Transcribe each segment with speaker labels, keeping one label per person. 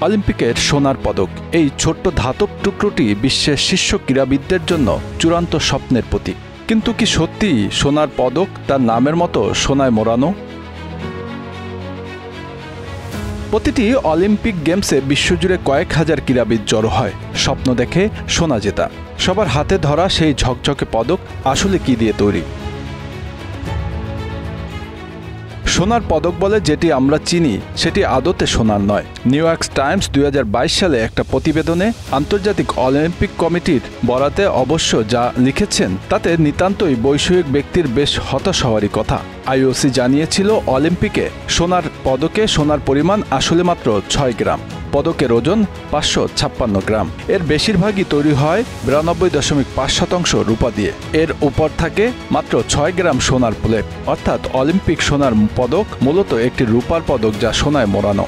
Speaker 1: অলিম্পিকের সোনার পদক, এই ছোট্ট ধাতব টুকরোটি বিশ্বের শীর্ষ ক্রীড়াবিদদের জন্য চূড়ান্ত স্বপ্নের প্রতীক। কিন্তু কি সত্যি সোনার পদক তার নামের মতো সোনায় মোড়ানো? প্রতিটি অলিম্পিক গেমসে বিশ্বজুড়ে কয়েক হাজার ক্রীড়াবিদ জড়ো হয় স্বপ্ন দেখে সোনা জেতা। সবার হাতে ধরা সেই ঝকঝকে পদক আসলে কি দিয়ে তৈরি? সোনার পদক বলে যেটি আমরা চিনি সেটি আদতে সোনার নয়। নিউ ইয়র্ক টাইমস 2022 সালে একটা প্রতিবেদনে আন্তর্জাতিক অলিম্পিক কমিটির বরাতে অবশ্য যা লিখেছেন তাতে নিতান্তই বৈষয়িক ব্যক্তির বেশ হতাশ হওয়ারই কথা। আইওসি জানিয়েছিল অলিম্পিকে সোনার পদকে সোনার পরিমাণ আসলে মাত্র 6 গ্রাম। পদকের ওজন 556 গ্রাম। এর বেশিরভাগই তৈরি হয় 92.5% রূপা দিয়ে। এর উপর থাকে মাত্র 6 গ্রাম সোনার প্লেট। অর্থাৎ অলিম্পিক সোনার পদক মূলত একটি রূপার পদক যা সোনায় মোড়ানো।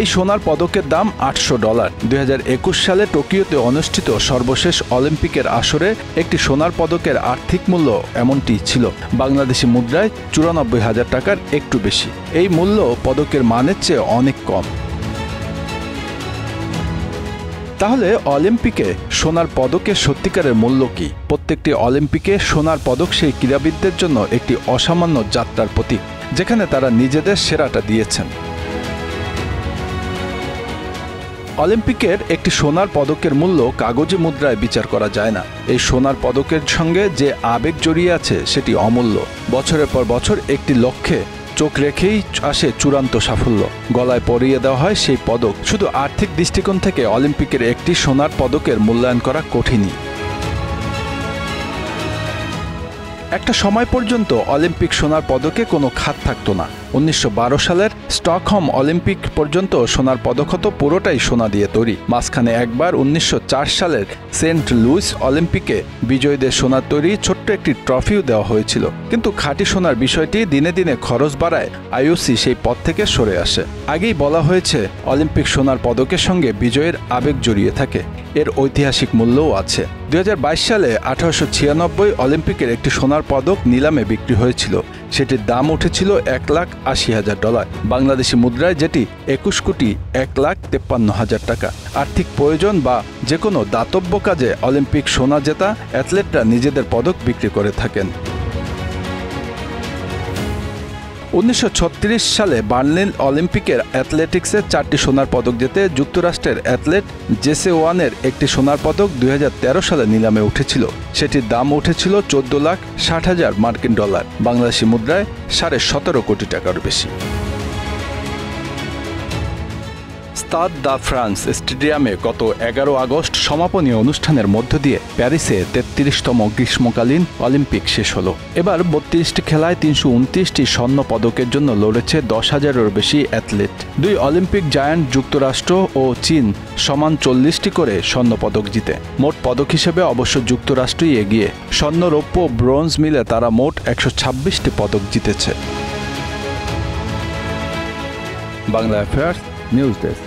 Speaker 1: এই সোনার পদকের দাম $800। 2021 সালে টোকিওতে অনুষ্ঠিত সর্বশেষ অলিম্পিকের আসরে একটি সোনার পদকের আর্থিক মূল্য এমনটি ছিল, বাংলাদেশি মুদ্রায় 94,000 টাকার একটু বেশি। এই মূল্য পদকের মানের চেয়ে অনেক কম। তাহলে অলিম্পিকে সোনার পদকের সত্যিকারের মূল্য কি? প্রত্যেকটি অলিম্পিকে সোনার পদক সেই ক্রীড়াবিদদের জন্য একটি অসামান্য যাত্রার প্রতীক, যেখানে তারা নিজেদের সেরাটা দিয়েছেন। অলিম্পিকের একটি সোনার পদকের মূল্য কাগজে মুদ্রায় বিচার করা যায় না। এই সোনার পদকের সঙ্গে যে আবেগ জড়িয়ে আছে সেটি অমূল্য। বছরের পর বছর একটি লক্ষ্যে চোখ রেখেই আসে চূড়ান্ত সাফল্য। গলায় পরিয়ে দেওয়া হয় সেই পদক। শুধু আর্থিক দৃষ্টিকোণ থেকে অলিম্পিকের একটি সোনার পদকের মূল্যায়ন করা কঠিনই। একটা সময় পর্যন্ত অলিম্পিক সোনার পদকে কোনো খাত থাকতো না। 1912 সালের স্টকহোম অলিম্পিক পর্যন্ত সোনার পদক হতো পুরোটাই সোনা দিয়ে তৈরি। মাঝখানে একবার 1904 সালের সেন্ট লুইস অলিম্পিকে বিজয়ীদের সোনার তৈরি ছোট্ট একটি ট্রফিও দেওয়া হয়েছিল। কিন্তু খাঁটি সোনার বিষয়টি দিনে দিনে খরচ বাড়ায় আইওসি সেই পদ থেকে সরে আসে। আগেই বলা হয়েছে অলিম্পিক সোনার পদকের সঙ্গে বিজয়ের আবেগ জড়িয়ে থাকে। এর ঐতিহাসিক মূল্যও আছে। 2022 সালে 1896 অলিম্পিকের একটি সোনার পদক নিলামে বিক্রি হয়েছিল। সেটির দাম উঠেছিল $1,80,000, বাংলাদেশি মুদ্রায় যেটি 21,01,53,000 টাকা। আর্থিক প্রয়োজন বা যে কোনো দাতব্য কাজে অলিম্পিক সোনা জেতা অ্যাথলেটরা নিজেদের পদক বিক্রি করে থাকেন। 1936 সালে বার্লিন অলিম্পিকের অ্যাথলেটিক্সে 4টি সোনার পদক জেতে যুক্তরাষ্ট্রের অ্যাথলেট জেসে ওয়ানের একটি সোনার পদক 2013 সালে নিলামে উঠেছিল। সেটির দাম উঠেছিল $14,60,000, বাংলাদেশি মুদ্রায় 17.5 কোটি টাকার বেশি। স্টাদ দ্য ফ্রান্স স্টেডিয়ামে গত 11 আগস্ট সমাপনী অনুষ্ঠানের মধ্য দিয়ে প্যারিসে 33তম গ্রীষ্মকালীন অলিম্পিক শেষ হলো। এবার 32টি খেলায় 329টি স্বর্ণ পদকের জন্য লড়েছে 10,000-এরও বেশি অ্যাথলেট। দুই অলিম্পিক জায়ান্ট যুক্তরাষ্ট্র ও চীন সমান 40টি করে স্বর্ণ পদক জিতে। মোট পদক হিসেবে অবশ্য যুক্তরাষ্ট্রই এগিয়ে। স্বর্ণ, রৌপ্য, ব্রোঞ্জ মিলে তারা মোট 126টি পদক জিতেছে। Bangla affairs news desk.